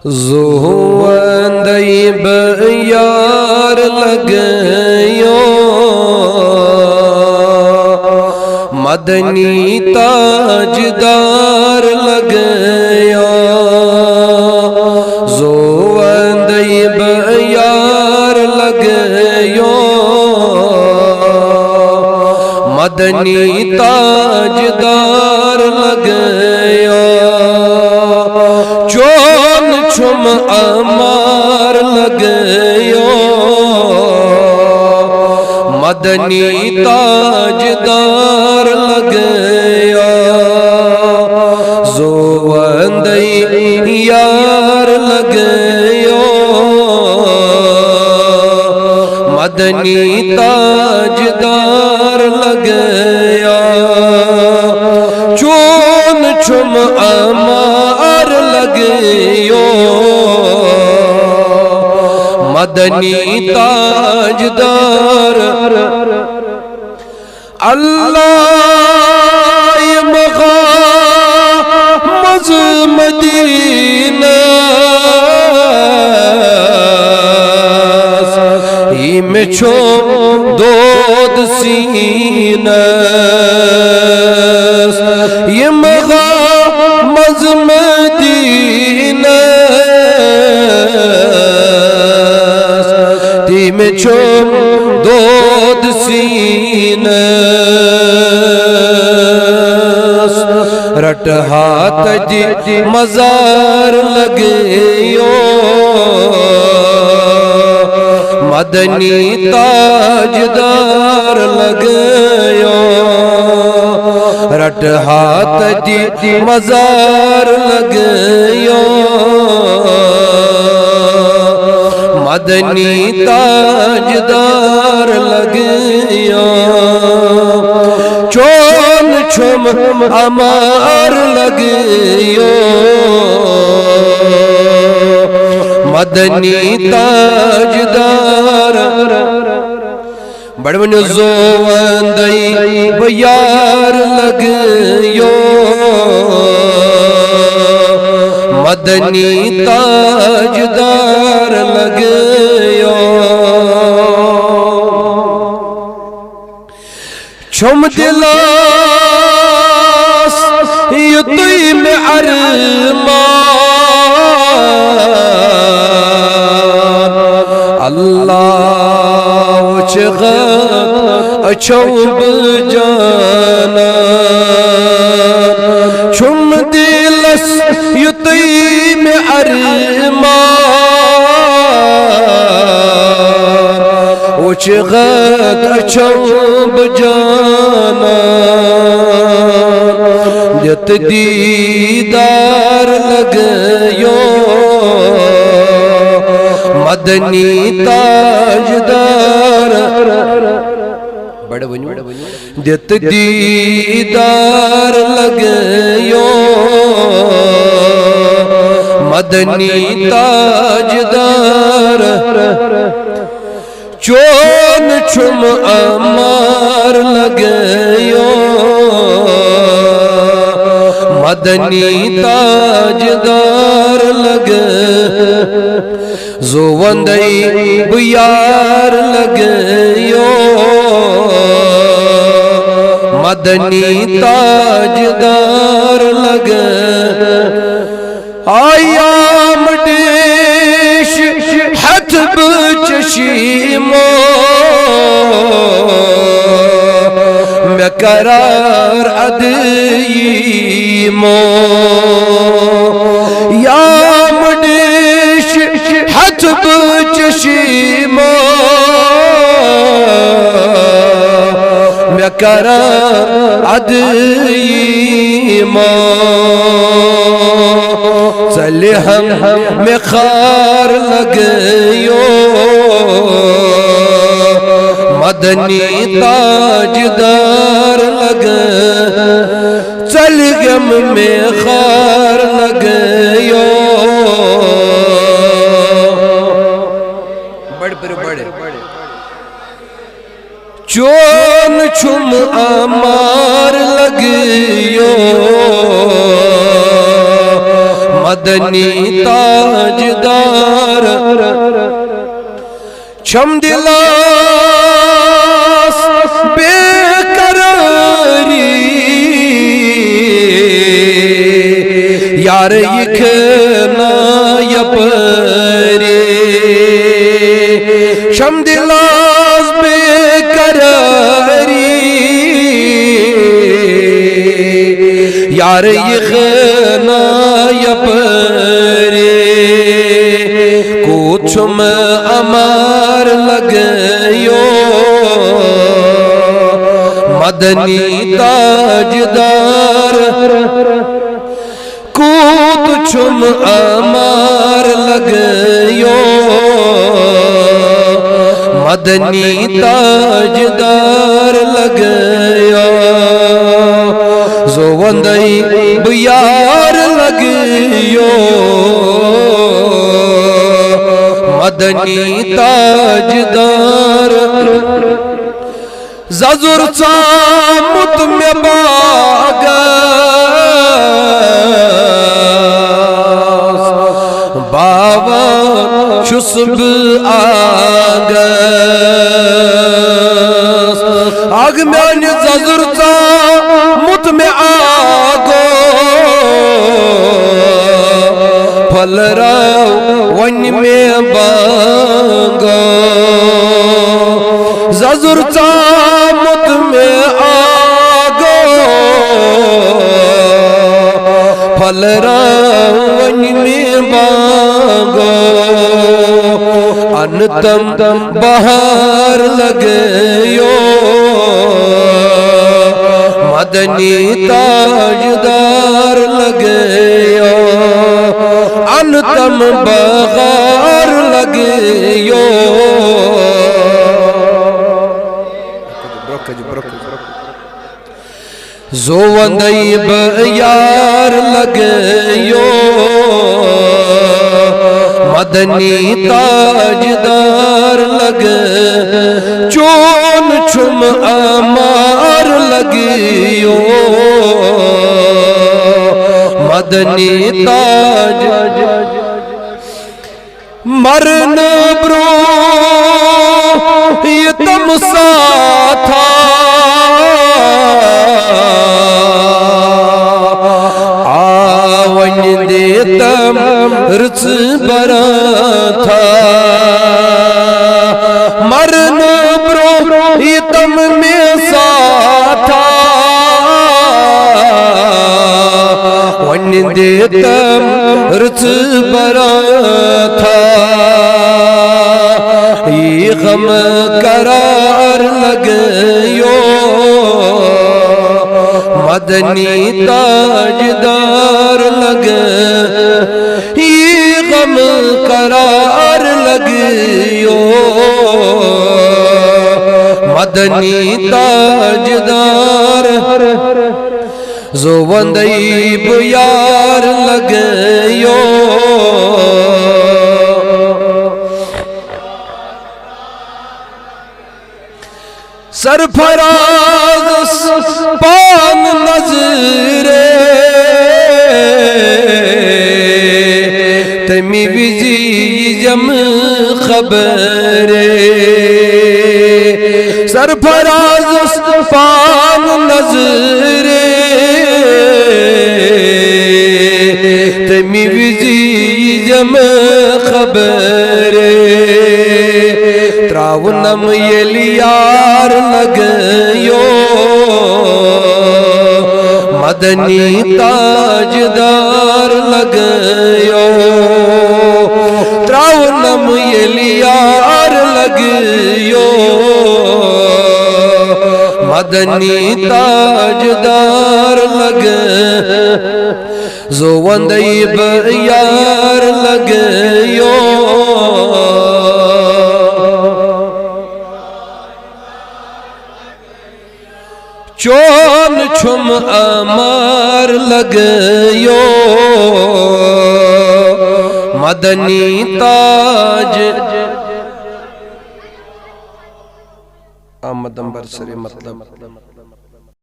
زوندی بیار لگیو مدنی تاجدار لگیو زوندی بیار لگیو مدنی تاجدار لگیو چون چھم امار لگیو مدنی تاجدار لگیو زوندی یار لگیو مدنی تاجدار لگیو چون چھم امار لگیو مدنی تاجدار اللہ مغامز مدینہ ہی میں چھوم دود سینہ یہ مغامز مدینہ تی میں چھوم دود سینہ رٹ ہاتھ جی مزار لگیو مدنی تاجدار لگیو رٹ ہاتھ جی مزار لگیو مدنی تاجدار لگیو چون چھم امار لگیو مدنی تاجدار بڑھن زوندی بیار لگیو مدنی تاجدار لگیو چھم دلاس یتوی میں ارمان اللہ چغت اچھوب جانا چھم دلس یتوی میں ارمان چغت اچھوب جانا جت دیدار لگیو مدنی تاجدار بڑھ بنو جت دیدار لگیو مدنی تاجدار چون چھم امار لگیو مدنی تاجدار لگیو زوندی بیار لگیو مدنی تاجدار لگیو آیام دیش حتب چشیمو میں قرار ادیمو یام دیش حتب چشیمو میں قرار ادیمو چلی ہم میں خار لگیو مدنی تاجدار لگیو چل گم میں خار لگیو بڑھ چون چھم امار لگیو مدنی تاجدار چھم دلاس بے قراری یار یکھنا یپری چھم دلاس بے قراری یار یکھنا یپری کوچھم امار لگیو مدنی تاجدار کوچھم امار لگیو مدنی تاجدار لگیو زوندئی بیار لگیو مدنی تاجدار زازور چامت میں باغاس بابا شسب آگاس آگ میں زازور چامت میں آگو پھل راو ون میں بانگو زازور چامت میں آگو پھل راو ون میں بانگو انتم بہار لگیو مدنی تاجدار لگیو انتم بہار لگیو زوندئی بیار لگیو مدنی تاجدار لگیو چون چھم امار لگیو مدنی تاجدار مرن برو یہ تم ساتھا آون دیتم رچ برا تھا مرن برو یہ تم میں ساتھا ون دیتم رچ برا تھا یہ غم قرار لگیو مدنی تاجدار لگیو یہ غم قرار لگیو مدنی تاجدار زوندئی بیار لگیو سرفراز پان نظرے تمی وزی جم خبرے سرفراز پان نظرے تمی وزی جم خبرے تراونم یلیار لگیو مدنی تاجدار لگیو تراونم یلیار لگیو مدنی تاجدار لگیو زوندئی بیار لگیو چون چھم امار لگیو مدنی تاج آمدن برسری مطلب